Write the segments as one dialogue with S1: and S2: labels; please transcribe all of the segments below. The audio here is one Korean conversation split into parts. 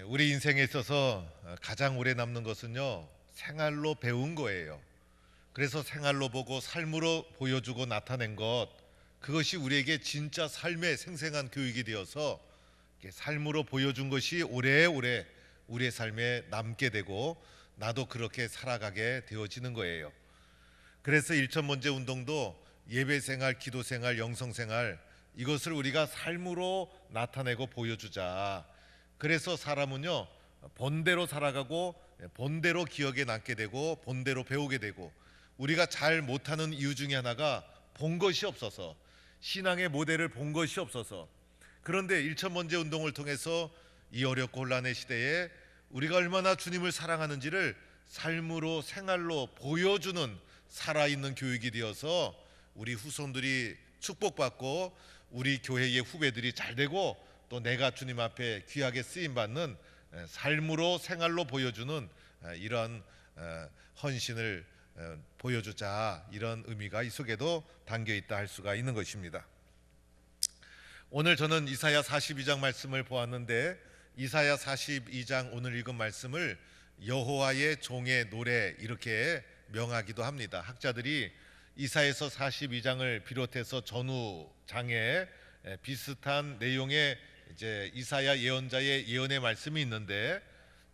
S1: 우리 인생에 있어서 가장 오래 남는 것은요, 생활로 배운 거예요. 그래서 생활로 보고 삶으로 보여주고 나타낸 것, 그것이 우리에게 진짜 삶의 생생한 교육이 되어서 삶으로 보여준 것이 오래오래 우리의 삶에 남게 되고 나도 그렇게 살아가게 되어지는 거예요. 그래서 일천번제 운동도 예배생활, 기도생활, 영성생활, 이것을 우리가 삶으로 나타내고 보여주자. 그래서 사람은요, 본대로 살아가고 본대로 기억에 남게 되고 본대로 배우게 되고, 우리가 잘 못하는 이유 중에 하나가 본 것이 없어서, 신앙의 모델을 본 것이 없어서. 그런데 일천번제 운동을 통해서 이 어렵고 혼란의 시대에 우리가 얼마나 주님을 사랑하는지를 삶으로, 생활로 보여주는 살아있는 교육이 되어서 우리 후손들이 축복받고 우리 교회의 후배들이 잘 되고, 또 내가 주님 앞에 귀하게 쓰임받는 삶으로, 생활로 보여주는 이런 헌신을 보여주자, 이런 의미가 이 속에도 담겨있다 할 수가 있는 것입니다. 오늘 저는 이사야 42장 말씀을 보았는데, 이사야 42장 오늘 읽은 말씀을 여호와의 종의 노래, 이렇게 명하기도 합니다. 학자들이 이사야서 42장을 비롯해서 전후 장에 비슷한 내용의 이제 이사야 예언자의 예언의 말씀이 있는데,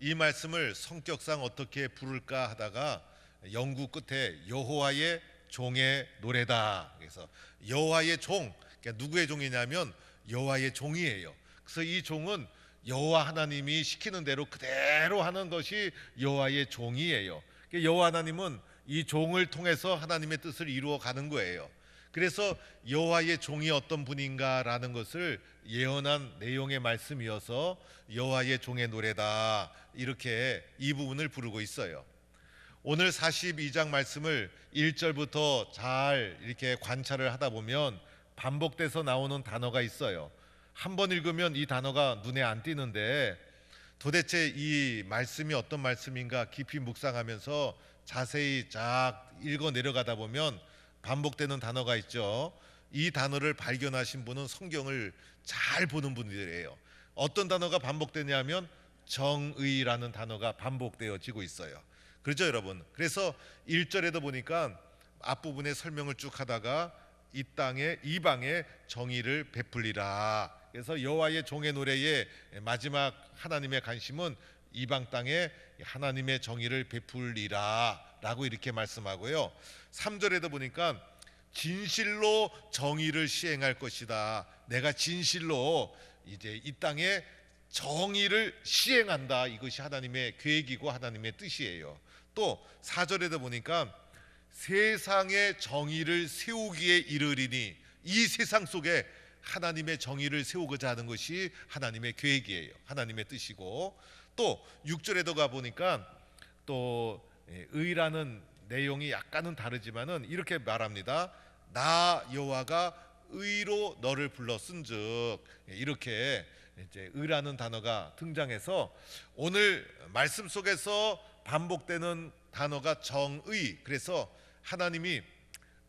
S1: 이 말씀을 성격상 어떻게 부를까 하다가 연구 끝에 여호와의 종의 노래다. 그래서 여호와의 종, 그러니까 누구의 종이냐면 여호와의 종이에요. 그래서 이 종은 여호와 하나님이 시키는 대로 그대로 하는 것이 여호와의 종이에요. 여호와 하나님은 이 종을 통해서 하나님의 뜻을 이루어 가는 거예요. 그래서 여호와의 종이 어떤 분인가라는 것을 예언한 내용의 말씀이어서 여호와의 종의 노래다, 이렇게 이 부분을 부르고 있어요. 오늘 42장 말씀을 1절부터 잘 이렇게 관찰을 하다 보면 반복돼서 나오는 단어가 있어요. 한 번 읽으면 이 단어가 눈에 안 띄는데, 도대체 이 말씀이 어떤 말씀인가 깊이 묵상하면서 자세히 쫙 읽어 내려가다 보면 반복되는 단어가 있죠. 이 단어를 발견하신 분은 성경을 잘 보는 분들이에요. 어떤 단어가 반복되냐면 정의라는 단어가 반복되어지고 있어요. 그렇죠, 여러분? 그래서 1절에도 보니까 앞부분에 설명을 쭉 하다가 이 땅에 이방에 정의를 베풀리라. 그래서 여호와의 종의 노래의 마지막 하나님의 관심은 이방 땅에 하나님의 정의를 베풀리라 라고 이렇게 말씀하고요. 3절에도 보니까 진실로 정의를 시행할 것이다. 내가 진실로 이제 이 땅에 정의를 시행한다. 이것이 하나님의 계획이고 하나님의 뜻이에요. 또 4절에도 보니까 세상의 정의를 세우기에 이르리니, 이 세상 속에 하나님의 정의를 세우고자 하는 것이 하나님의 계획이에요. 하나님의 뜻이고, 또 6절에도 가보니까 또 의라는 내용이 약간은 다르지만은 이렇게 말합니다. 나 여호와가 의로 너를 불렀은즉, 이렇게 이제 의라는 단어가 등장해서 오늘 말씀 속에서 반복되는 단어가 정의. 그래서 하나님이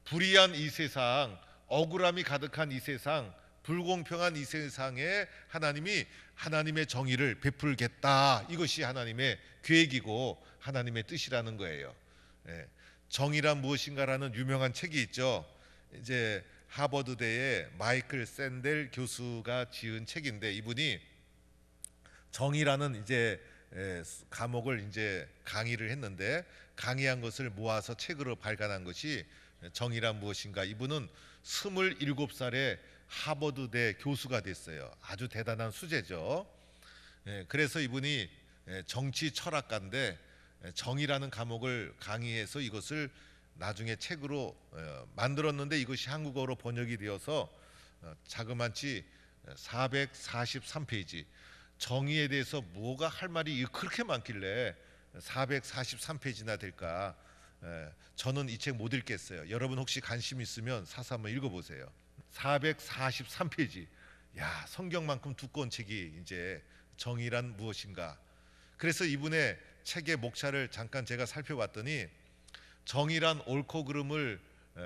S1: 불의한 이 세상, 억울함이 가득한 이 세상, 불공평한 이 세상에 하나님이 하나님의 정의를 베풀겠다. 이것이 하나님의 계획이고 하나님의 뜻이라는 거예요. 정의란 무엇인가라는 유명한 책이 있죠. 이제 하버드대의 마이클 샌델 교수가 지은 책인데, 이분이 정의라는 이제 과목을 이제 강의를 했는데, 강의한 것을 모아서 책으로 발간한 것이 정의란 무엇인가. 이분은 27살에 하버드대 교수가 됐어요. 아주 대단한 수재죠. 그래서 이분이 정치 철학가인데 정의라는 과목을 강의해서 이것을 나중에 책으로 만들었는데, 이것이 한국어로 번역이 되어서 자그마치 443페이지. 정의에 대해서 뭐가 할 말이 그렇게 많길래 443페이지나 될까. 저는 이 책 못 읽겠어요. 여러분 혹시 관심 있으면 사서 한번 읽어보세요. 443페이지. 야, 성경만큼 두꺼운 책이 이제 정의란 무엇인가. 그래서 이분의 책의 목차를 잠깐 제가 살펴봤더니, 정의란 옳고 그름을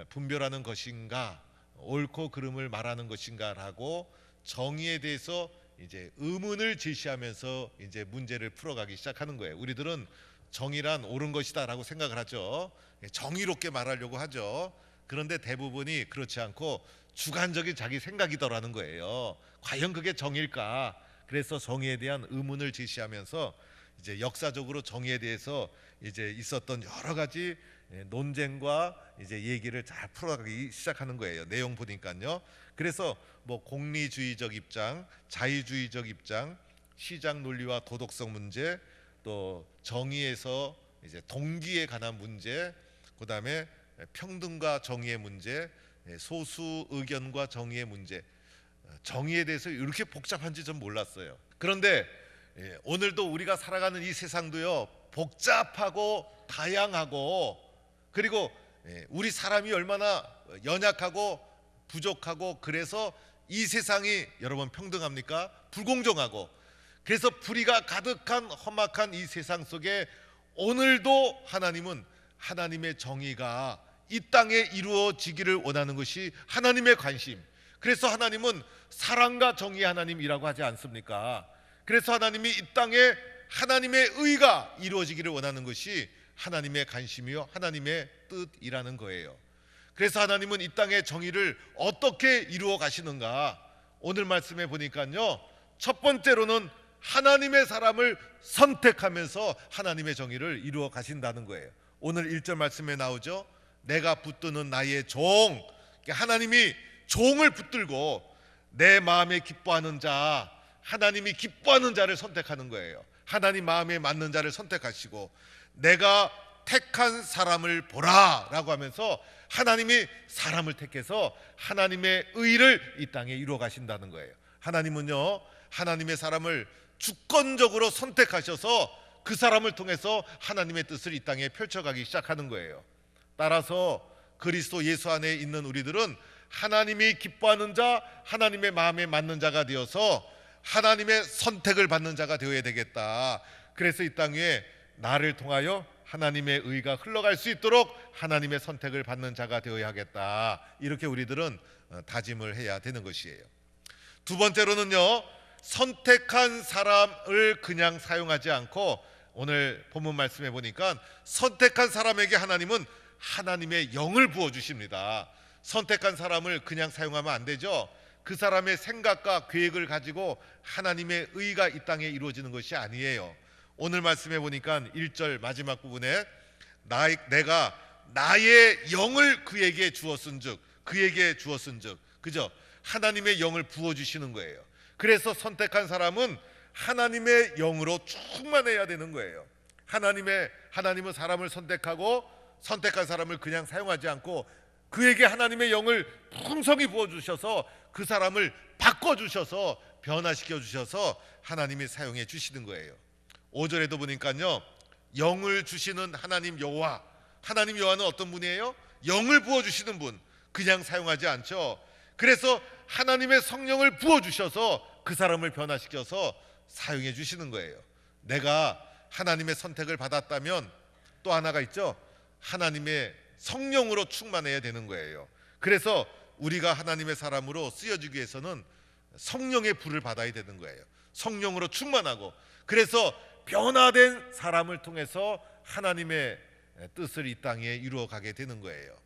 S1: 분별하는 것인가, 옳고 그름을 말하는 것인가라고 정의에 대해서 이제 의문을 제시하면서 이제 문제를 풀어가기 시작하는 거예요. 우리들은 정의란 옳은 것이다라고 생각을 하죠. 정의롭게 말하려고 하죠. 그런데 대부분이 그렇지 않고 주관적인 자기 생각이더라는 거예요. 과연 그게 정의일까? 그래서 정의에 대한 의문을 제시하면서 이제 역사적으로 정의에 대해서 이제 있었던 여러 가지 논쟁과 이제 얘기를 잘 풀어가기 시작하는 거예요. 내용 보니까요. 그래서 뭐 공리주의적 입장, 자유주의적 입장, 시장 논리와 도덕성 문제, 또 정의에서 이제 동기에 관한 문제, 그다음에 평등과 정의의 문제, 소수 의견과 정의의 문제. 정의에 대해서 이렇게 복잡한지 전 몰랐어요. 그런데 오늘도 우리가 살아가는 이 세상도요, 복잡하고 다양하고, 그리고 우리 사람이 얼마나 연약하고 부족하고, 그래서 이 세상이 여러분 평등합니까? 불공정하고, 그래서 불의가 가득한 험악한 이 세상 속에 오늘도 하나님은 하나님의 정의가 이 땅에 이루어지기를 원하는 것이 하나님의 관심. 그래서 하나님은 사랑과 정의의 하나님이라고 하지 않습니까? 그래서 하나님이 이 땅에 하나님의 의가 이루어지기를 원하는 것이 하나님의 관심이요 하나님의 뜻이라는 거예요. 그래서 하나님은 이 땅의 정의를 어떻게 이루어 가시는가? 오늘 말씀에 보니까요, 첫 번째로는 하나님의 사람을 선택하면서 하나님의 정의를 이루어 가신다는 거예요. 오늘 1절 말씀에 나오죠. 내가 붙드는 나의 종. 하나님이 종을 붙들고 내 마음에 기뻐하는 자, 하나님이 기뻐하는 자를 선택하는 거예요. 하나님 마음에 맞는 자를 선택하시고 내가 택한 사람을 보라 라고 하면서 하나님이 사람을 택해서 하나님의 의를 이 땅에 이루어 가신다는 거예요. 하나님은요, 하나님의 사람을 주권적으로 선택하셔서 그 사람을 통해서 하나님의 뜻을 이 땅에 펼쳐가기 시작하는 거예요. 따라서 그리스도 예수 안에 있는 우리들은 하나님이 기뻐하는 자, 하나님의 마음에 맞는 자가 되어서 하나님의 선택을 받는 자가 되어야 되겠다. 그래서 이 땅에 나를 통하여 하나님의 의가 흘러갈 수 있도록 하나님의 선택을 받는 자가 되어야 하겠다. 이렇게 우리들은 다짐을 해야 되는 것이에요. 두 번째로는요, 선택한 사람을 그냥 사용하지 않고, 오늘 본문 말씀해 보니까 선택한 사람에게 하나님은 하나님의 영을 부어주십니다. 선택한 사람을 그냥 사용하면 안 되죠. 그 사람의 생각과 계획을 가지고 하나님의 의가 이 땅에 이루어지는 것이 아니에요. 오늘 말씀해 보니까 1절 마지막 부분에 내가 나의 영을 그에게 주었은즉, 그에게 주었은즉, 그죠? 하나님의 영을 부어주시는 거예요. 그래서 선택한 사람은 하나님의 영으로 충만해야 되는 거예요. 하나님은 사람을 선택하고 선택한 사람을 그냥 사용하지 않고 그에게 하나님의 영을 풍성히 부어주셔서 그 사람을 바꿔주셔서 변화시켜 주셔서 하나님이 사용해 주시는 거예요. 5절에도 보니까요, 영을 주시는 하나님 여호와, 하나님 여호와는 어떤 분이에요? 영을 부어주시는 분, 그냥 사용하지 않죠. 그래서 하나님의 성령을 부어주셔서 그 사람을 변화시켜서 사용해 주시는 거예요. 내가 하나님의 선택을 받았다면 또 하나가 있죠. 하나님의 성령으로 충만해야 되는 거예요. 그래서 우리가 하나님의 사람으로 쓰여지기 위해서는 성령의 불을 받아야 되는 거예요. 성령으로 충만하고, 그래서 변화된 사람을 통해서 하나님의 뜻을 이 땅에 이루어 가게 되는 거예요.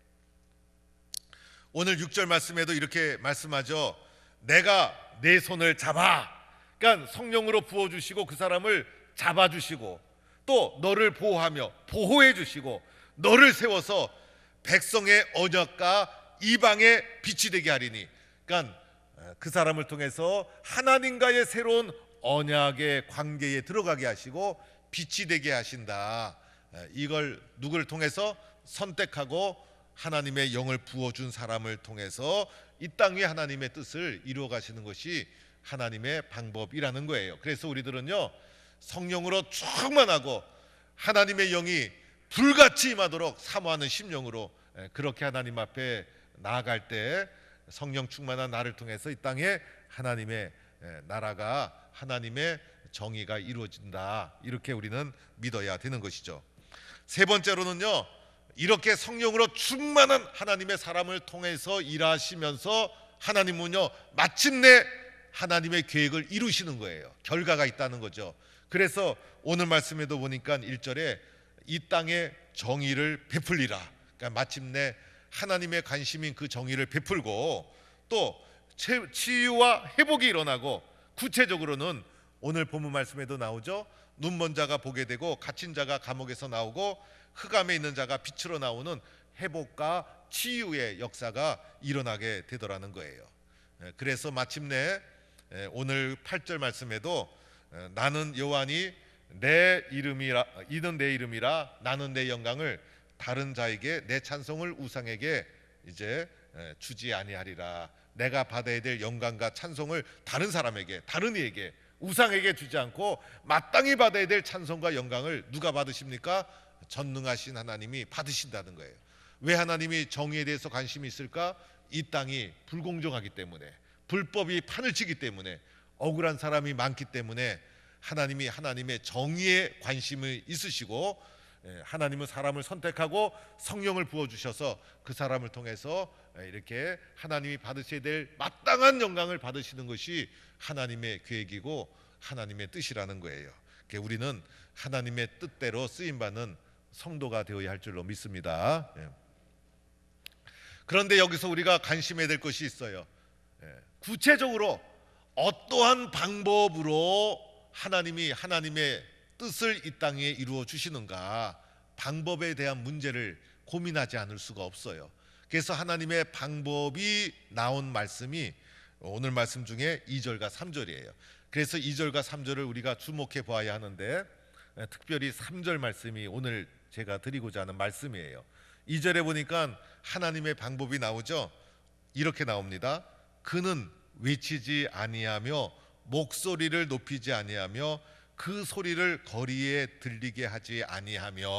S1: 오늘 6절 말씀에도 이렇게 말씀하죠. 내가 내 손을 잡아. 그러니까 성령으로 부어주시고 그 사람을 잡아주시고 또 너를 보호하며 보호해 주시고 너를 세워서 백성의 언약과 이방의 빛이 되게 하리니, 그러니까 그 사람을 통해서 하나님과의 새로운 언약의 관계에 들어가게 하시고 빛이 되게 하신다. 이걸 누구를 통해서? 선택하고 하나님의 영을 부어준 사람을 통해서 이 땅 위에 하나님의 뜻을 이루어 가시는 것이 하나님의 방법이라는 거예요. 그래서 우리들은요, 성령으로 충만하고 하나님의 영이 불같이 임하도록 사모하는 심령으로 그렇게 하나님 앞에 나아갈 때 성령 충만한 나를 통해서 이 땅에 하나님의 나라가, 하나님의 정의가 이루어진다. 이렇게 우리는 믿어야 되는 것이죠. 세 번째로는요, 이렇게 성령으로 충만한 하나님의 사람을 통해서 일하시면서 하나님은요, 마침내 하나님의 계획을 이루시는 거예요. 결과가 있다는 거죠. 그래서 오늘 말씀에도 보니까 1절에 이 땅에 정의를 베풀리라. 그러니까 마침내 하나님의 관심인 그 정의를 베풀고 또 치유와 회복이 일어나고, 구체적으로는 오늘 본문 말씀에도 나오죠. 눈먼 자가 보게 되고 갇힌 자가 감옥에서 나오고 흑암에 있는 자가 빛으로 나오는 회복과 치유의 역사가 일어나게 되더라는 거예요. 그래서 마침내 오늘 8절 말씀에도 나는 여호와니 내 이름이라, 이는 내 이름이라 나는 내 영광을 다른 자에게 내 찬송을 우상에게 이제 주지 아니하리라. 내가 받아야 될 영광과 찬송을 다른 사람에게, 다른 이에게, 우상에게 주지 않고 마땅히 받아야 될 찬송과 영광을 누가 받으십니까? 전능하신 하나님이 받으신다는 거예요. 왜 하나님이 정의에 대해서 관심이 있을까? 이 땅이 불공정하기 때문에, 불법이 판을 치기 때문에, 억울한 사람이 많기 때문에 하나님이 하나님의 정의에 관심이 있으시고, 하나님은 사람을 선택하고 성령을 부어주셔서 그 사람을 통해서 이렇게 하나님이 받으셔야 될 마땅한 영광을 받으시는 것이 하나님의 계획이고 하나님의 뜻이라는 거예요. 우리는 하나님의 뜻대로 쓰임받는 성도가 되어야 할 줄로 믿습니다. 그런데 여기서 우리가 관심해야 될 것이 있어요. 구체적으로 어떠한 방법으로 하나님이 하나님의 뜻을 이 땅에 이루어 주시는가, 방법에 대한 문제를 고민하지 않을 수가 없어요. 그래서 하나님의 방법이 나온 말씀이 오늘 말씀 중에 2절과 3절이에요. 그래서 2절과 3절을 우리가 주목해 보아야 하는데, 특별히 3절 말씀이 오늘 제가 드리고자 하는 말씀이에요. 2절에 보니까 하나님의 방법이 나오죠. 이렇게 나옵니다. 그는 외치지 아니하며 목소리를 높이지 아니하며 그 소리를 거리에 들리게 하지 아니하며,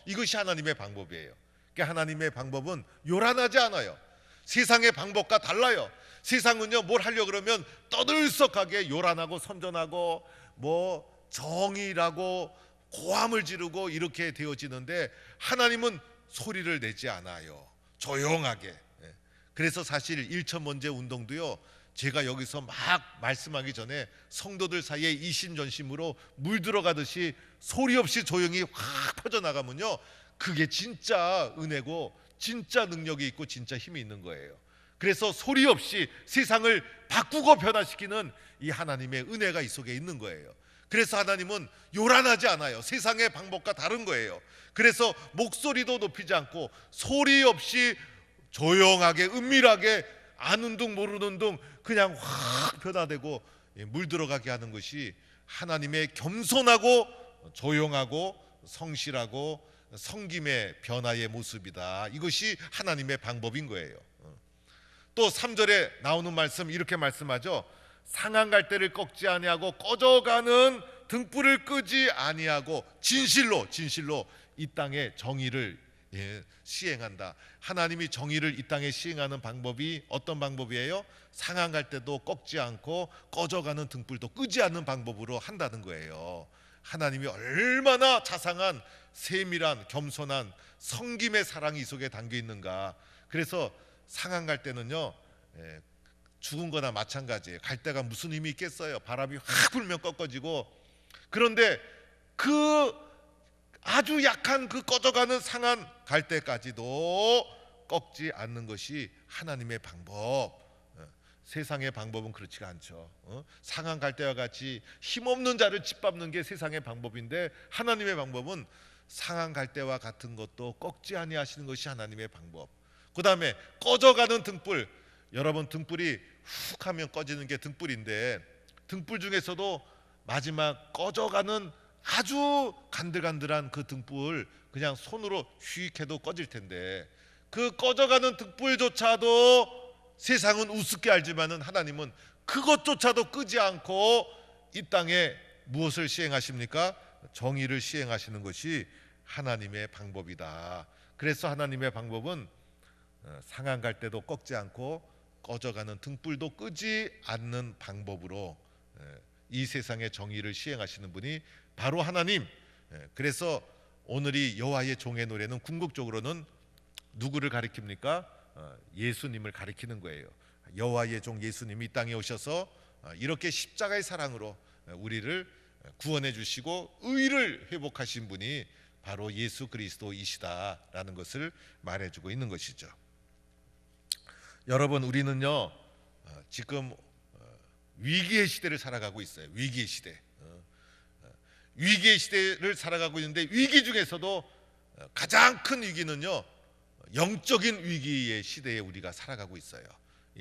S1: 이것이 하나님의 방법이에요. 그러니까 하나님의 방법은 요란하지 않아요. 세상의 방법과 달라요. 세상은요, 뭘 하려고 그러면 떠들썩하게 요란하고 선전하고 뭐 정의라고 고함을 지르고 이렇게 되어지는데, 하나님은 소리를 내지 않아요. 조용하게. 그래서 사실 일천번제 운동도요, 제가 여기서 막 말씀하기 전에 성도들 사이에 이심전심으로 물 들어가듯이 소리 없이 조용히 확 퍼져나가면요, 그게 진짜 은혜고 진짜 능력이 있고 진짜 힘이 있는 거예요. 그래서 소리 없이 세상을 바꾸고 변화시키는 이 하나님의 은혜가 이 속에 있는 거예요. 그래서 하나님은 요란하지 않아요. 세상의 방법과 다른 거예요. 그래서 목소리도 높이지 않고 소리 없이 조용하게 은밀하게 아는 둥 모르는 둥 그냥 확 변화되고 물 들어가게 하는 것이 하나님의 겸손하고 조용하고 성실하고 성김의 변화의 모습이다. 이것이 하나님의 방법인 거예요. 또 3절에 나오는 말씀 이렇게 말씀하죠. 상한 갈대를 꺾지 아니하고 꺼져가는 등불을 끄지 아니하고 진실로 이 땅에 정의를 시행한다. 하나님이 정의를 이 땅에 시행하는 방법이 어떤 방법이에요? 상한 갈대도 꺾지 않고 꺼져가는 등불도 끄지 않는 방법으로 한다는 거예요. 하나님이 얼마나 자상한 세밀한 겸손한 성김의 사랑이 이 속에 담겨 있는가. 그래서 상한 갈대는요, 죽은 거나 마찬가지예요. 갈대가 무슨 힘이 있겠어요. 바람이 확 불면 꺾어지고. 그런데 그 아주 약한 그 꺼져가는 상한 갈대까지도 꺾지 않는 것이 하나님의 방법. 세상의 방법은 그렇지가 않죠. 상한 갈대와 같이 힘없는 자를 짓밟는 게 세상의 방법인데, 하나님의 방법은 상한 갈대와 같은 것도 꺾지 아니하시는 것이 하나님의 방법. 그 다음에 꺼져가는 등불. 여러분, 등불이 훅 하면 꺼지는 게 등불인데, 등불 중에서도 마지막 꺼져가는 아주 간들간들한 그 등불 그냥 손으로 휙 해도 꺼질 텐데, 그 꺼져가는 등불조차도 세상은 우습게 알지만은 하나님은 그것조차도 끄지 않고 이 땅에 무엇을 시행하십니까? 정의를 시행하시는 것이 하나님의 방법이다. 그래서 하나님의 방법은 상한 갈대도 꺾지 않고 꺼져가는 등불도 끄지 않는 방법으로 이 세상의 정의를 시행하시는 분이 바로 하나님. 그래서 오늘이 여호와의 종의 노래는 궁극적으로는 누구를 가리킵니까? 예수님을 가리키는 거예요. 여호와의 종 예수님이 이 땅에 오셔서 이렇게 십자가의 사랑으로 우리를 구원해 주시고 의를 회복하신 분이 바로 예수 그리스도이시다라는 것을 말해주고 있는 것이죠. 여러분, 우리는요 지금 위기의 시대를 살아가고 있어요. 위기의 시대. 위기의 시대를 살아가고 있는데, 위기 중에서도 가장 큰 위기는요 영적인 위기의 시대에 우리가 살아가고 있어요.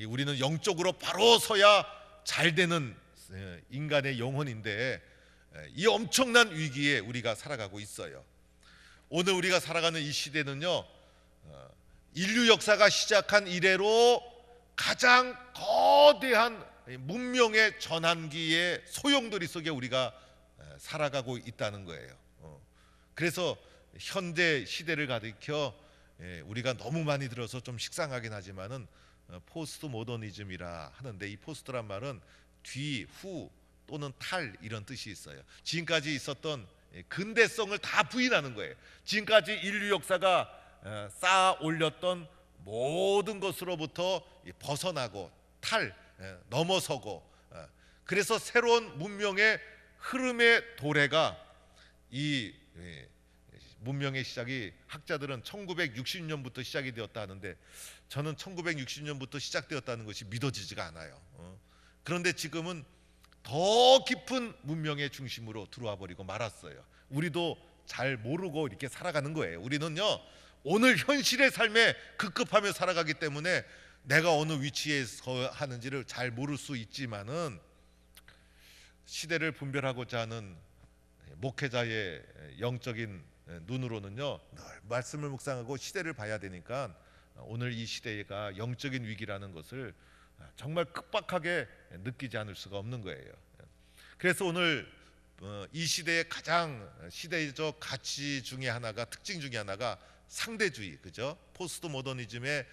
S1: 우리는 영적으로 바로 서야 잘 되는 인간의 영혼인데, 이 엄청난 위기에 우리가 살아가고 있어요. 오늘 우리가 살아가는 이 시대는요 인류 역사가 시작한 이래로 가장 거대한 문명의 전환기의 소용돌이 속에 우리가 살아가고 있다는 거예요. 그래서 현대 시대를 가리켜 우리가 너무 많이 들어서 좀 식상하긴 하지만은 포스트 모더니즘이라 하는데, 이 포스트란 말은 뒤, 후 또는 탈 이런 뜻이 있어요. 지금까지 있었던 근대성을 다 부인하는 거예요. 지금까지 인류 역사가 쌓아 올렸던 모든 것으로부터 벗어나고 넘어서고, 그래서 새로운 문명의 흐름의 도래가, 이 문명의 시작이 학자들은 1960년부터 시작이 되었다 하는데, 저는 1960년부터 시작되었다는 것이 믿어지지가 않아요. 그런데 지금은 더 깊은 문명의 중심으로 들어와 버리고 말았어요. 우리도 잘 모르고 이렇게 살아가는 거예요. 우리는요 오늘 현실의 삶에 급급하며 살아가기 때문에 내가 어느 위치에 서 하는지를 잘 모를 수 있지만은, 시대를 분별하고자 하는 목회자의 영적인 눈으로는요 늘 말씀을 묵상하고 시대를 봐야 되니까, 오늘 이 시대가 영적인 위기라는 것을 정말 급박하게 느끼지 않을 수가 없는 거예요. 그래서 오늘 이 시대의 가장 시대적 가치 중에 하나가, 특징 중에 하나가 상대주의, 그죠? 포스트 모더니즘의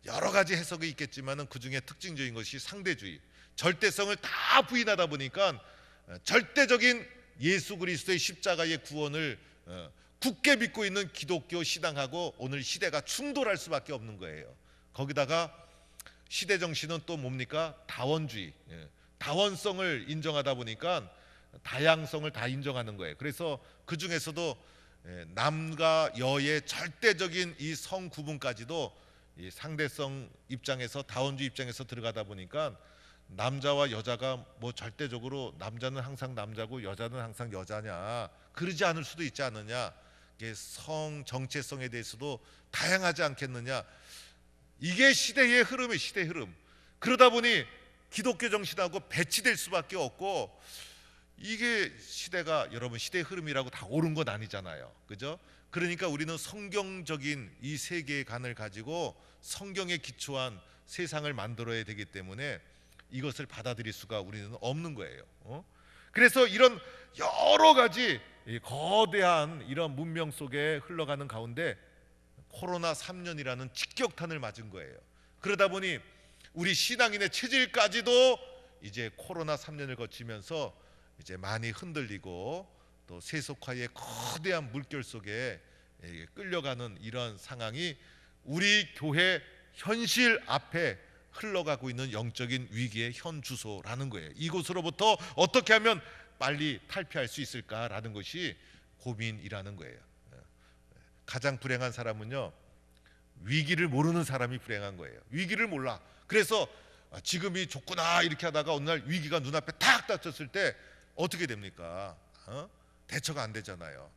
S1: 여러 가지 해석이 있겠지만은 그 중에 특징적인 것이 상대주의. 절대성을 다 부인하다 보니까 절대적인 예수 그리스도의 십자가의 구원을 굳게 믿고 있는 기독교 신앙하고 오늘 시대가 충돌할 수밖에 없는 거예요. 거기다가 시대 정신은 또 뭡니까? 다원주의. 다원성을 인정하다 보니까 다양성을 다 인정하는 거예요. 그래서 그 중에서도 남과 여의 절대적인 이 성 구분까지도 이 상대성 입장에서, 다원주의 입장에서 들어가다 보니까 남자와 여자가 뭐 절대적으로 남자는 항상 남자고 여자는 항상 여자냐, 그러지 않을 수도 있지 않느냐, 이게 성 정체성에 대해서도 다양하지 않겠느냐, 이게 시대의 흐름이에요. 시대의 흐름. 그러다 보니 기독교 정신하고 배치될 수밖에 없고, 이게 시대가, 여러분 시대의 흐름이라고 다 옳은 건 아니잖아요, 그죠? 그러니까 우리는 성경적인 이 세계관을 가지고 성경에 기초한 세상을 만들어야 되기 때문에 이것을 받아들일 수가 우리는 없는 거예요. 그래서 이런 여러 가지 거대한 이런 문명 속에 흘러가는 가운데 코로나 3년이라는 직격탄을 맞은 거예요. 그러다 보니 우리 신앙인의 체질까지도 이제 코로나 3년을 거치면서 이제 많이 흔들리고, 또 세속화의 거대한 물결 속에 끌려가는 이런 상황이 우리 교회 현실 앞에 흘러가고 있는 영적인 위기의 현 주소라는 거예요. 이곳으로부터 어떻게 하면 빨리 탈피할 수 있을까라는 것이 고민이라는 거예요. 가장 불행한 사람은요 위기를 모르는 사람이 불행한 거예요. 위기를 몰라. 그래서 지금이 좋구나 이렇게 하다가 어느 날 위기가 눈앞에 탁 닥쳤을 때 어떻게 됩니까? 대처가 안 되잖아요.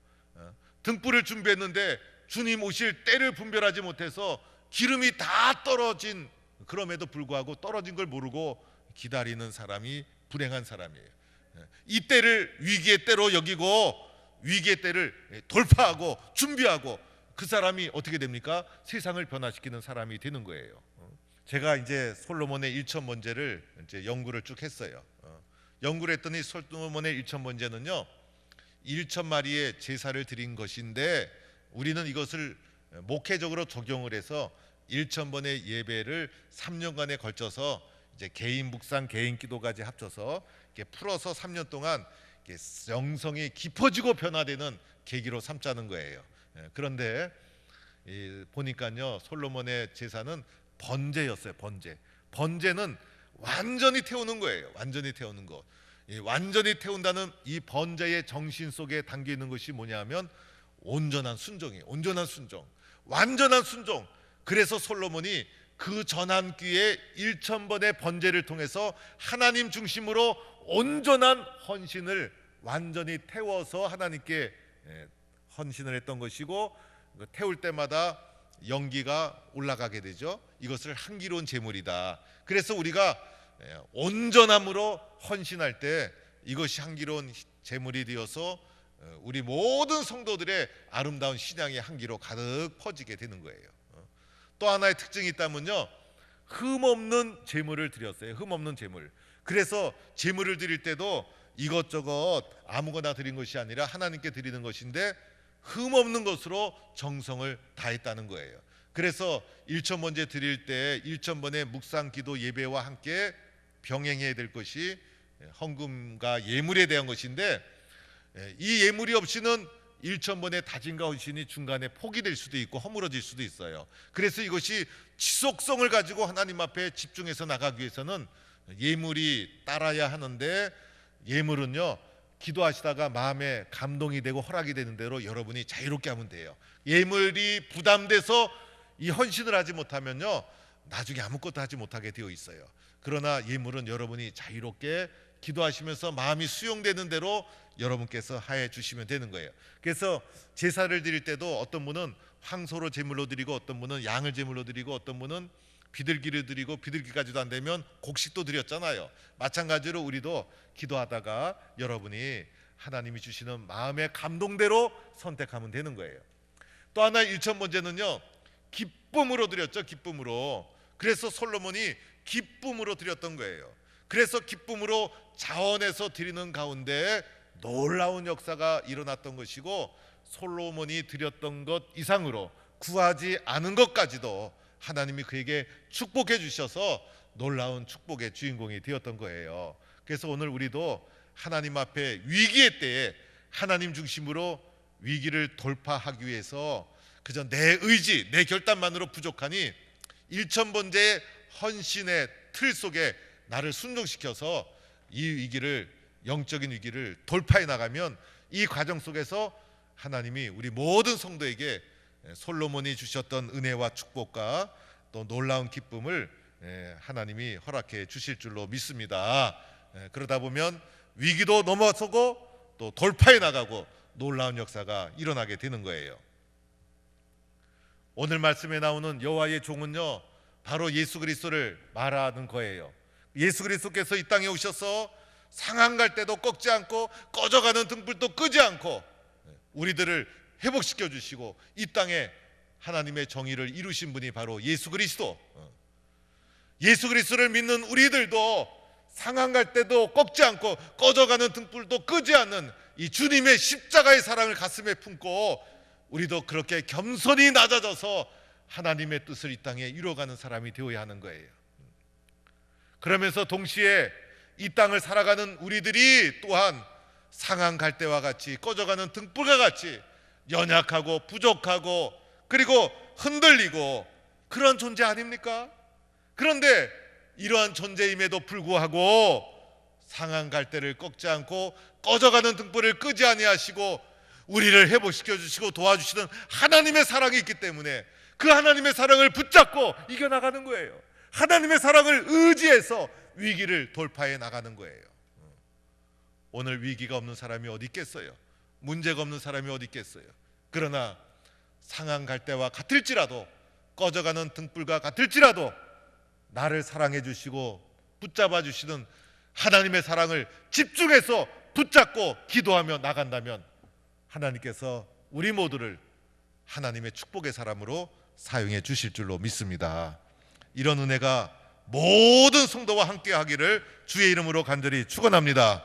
S1: 등불을 준비했는데 주님 오실 때를 분별하지 못해서 기름이 다 떨어진, 그럼에도 불구하고 떨어진 걸 모르고 기다리는 사람이 불행한 사람이에요. 이 때를 위기의 때로 여기고 위기의 때를 돌파하고 준비하고, 그 사람이 어떻게 됩니까? 세상을 변화시키는 사람이 되는 거예요. 제가 이제 솔로몬의 일천번제를 이제 연구를 쭉 했어요. 연구를 했더니 솔로몬의 일천번제는요 1,000마리의 제사를 드린 것인데, 우리는 이것을 목회적으로 적용을 해서 1,000번의 예배를 3년간에 걸쳐서 이제 개인 묵상, 개인 기도까지 합쳐서 이렇게 풀어서 3년 동안 이렇게 영성이 깊어지고 변화되는 계기로 삼자는 거예요. 그런데 보니까요 솔로몬의 제사는 번제였어요. 번제는 완전히 태우는 거예요. 완전히 태우는 거. 이 완전히 태운다는 이 번제의 정신 속에 담겨 있는 것이 뭐냐면 온전한 순종이에요. 온전한 순종, 완전한 순종. 그래서 솔로몬이 그 전한 귀에 1000번의 번제를 통해서 하나님 중심으로 온전한 헌신을 완전히 태워서 하나님께 헌신을 했던 것이고, 태울 때마다 연기가 올라가게 되죠. 이것을 향기로운 제물이다. 그래서 우리가 온전함으로 헌신할 때 이것이 향기로운 제물이 되어서 우리 모든 성도들의 아름다운 신앙의 향기로 가득 퍼지게 되는 거예요. 또 하나의 특징이 있다면요, 흠없는 제물을 드렸어요. 흠없는 제물. 그래서 제물을 드릴 때도 이것저것 아무거나 드린 것이 아니라 하나님께 드리는 것인데 흠없는 것으로 정성을 다했다는 거예요. 그래서 1000번제 드릴 때 1000번의 묵상 기도 예배와 함께 병행해야 될 것이 헌금과 예물에 대한 것인데, 이 예물이 없이는 1000번의 다짐과 헌신이 중간에 포기될 수도 있고 허물어질 수도 있어요. 그래서 이것이 지속성을 가지고 하나님 앞에 집중해서 나가기 위해서는 예물이 따라야 하는데, 예물은요 기도하시다가 마음에 감동이 되고 허락이 되는 대로 여러분이 자유롭게 하면 돼요. 예물이 부담돼서 이 헌신을 하지 못하면요 나중에 아무것도 하지 못하게 되어 있어요. 그러나 예물은 여러분이 자유롭게 기도하시면서 마음이 수용되는 대로 여러분께서 하해 주시면 되는 거예요. 그래서 제사를 드릴 때도 어떤 분은 황소로 제물로 드리고, 어떤 분은 양을 제물로 드리고, 어떤 분은 비둘기를 드리고, 비둘기까지도 안 되면 곡식도 드렸잖아요. 마찬가지로 우리도 기도하다가 여러분이 하나님이 주시는 마음의 감동대로 선택하면 되는 거예요. 또 하나 1000번제는요 기쁨으로 드렸죠. 기쁨으로. 그래서 솔로몬이 기쁨으로 드렸던 거예요. 그래서 기쁨으로 자원해서 드리는 가운데 놀라운 역사가 일어났던 것이고, 솔로몬이 드렸던 것 이상으로 구하지 않은 것까지도 하나님이 그에게 축복해 주셔서 놀라운 축복의 주인공이 되었던 거예요. 그래서 오늘 우리도 하나님 앞에 위기의 때에 하나님 중심으로 위기를 돌파하기 위해서 그저 내 의지, 내 결단만으로 부족하니 1000번제의 헌신의 틀 속에 나를 순종시켜서 이 위기를, 영적인 위기를 돌파해 나가면 이 과정 속에서 하나님이 우리 모든 성도에게 솔로몬이 주셨던 은혜와 축복과 또 놀라운 기쁨을 하나님이 허락해 주실 줄로 믿습니다. 그러다 보면 위기도 넘어서고 또 돌파해 나가고 놀라운 역사가 일어나게 되는 거예요. 오늘 말씀에 나오는 여호와의 종은요 바로 예수 그리스도를 말하는 거예요. 예수 그리스도께서 이 땅에 오셔서 상한 갈 때도 꺾지 않고 꺼져가는 등불도 끄지 않고 우리들을 회복시켜 주시고 이 땅에 하나님의 정의를 이루신 분이 바로 예수 그리스도. 예수 그리스도를 믿는 우리들도 상한 갈 때도 꺾지 않고 꺼져가는 등불도 끄지 않는 이 주님의 십자가의 사랑을 가슴에 품고 우리도 그렇게 겸손히 낮아져서 하나님의 뜻을 이 땅에 이루어가는 사람이 되어야 하는 거예요. 그러면서 동시에 이 땅을 살아가는 우리들이 또한 상한 갈대와 같이 꺼져가는 등불과 같이 연약하고 부족하고 그리고 흔들리고 그런 존재 아닙니까? 그런데 이러한 존재임에도 불구하고 상한 갈대를 꺾지 않고 꺼져가는 등불을 끄지 아니하시고 우리를 회복시켜 주시고 도와주시는 하나님의 사랑이 있기 때문에 그 하나님의 사랑을 붙잡고 이겨나가는 거예요. 하나님의 사랑을 의지해서 위기를 돌파해 나가는 거예요. 오늘 위기가 없는 사람이 어디 있겠어요? 문제가 없는 사람이 어디 있겠어요? 그러나 상한 갈대와 같을지라도 꺼져가는 등불과 같을지라도 나를 사랑해 주시고 붙잡아 주시는 하나님의 사랑을 집중해서 붙잡고 기도하며 나간다면 하나님께서 우리 모두를 하나님의 축복의 사람으로 사용해 주실 줄로 믿습니다. 이런 은혜가 모든 성도와 함께 하기를 주의 이름으로 간절히 축원합니다.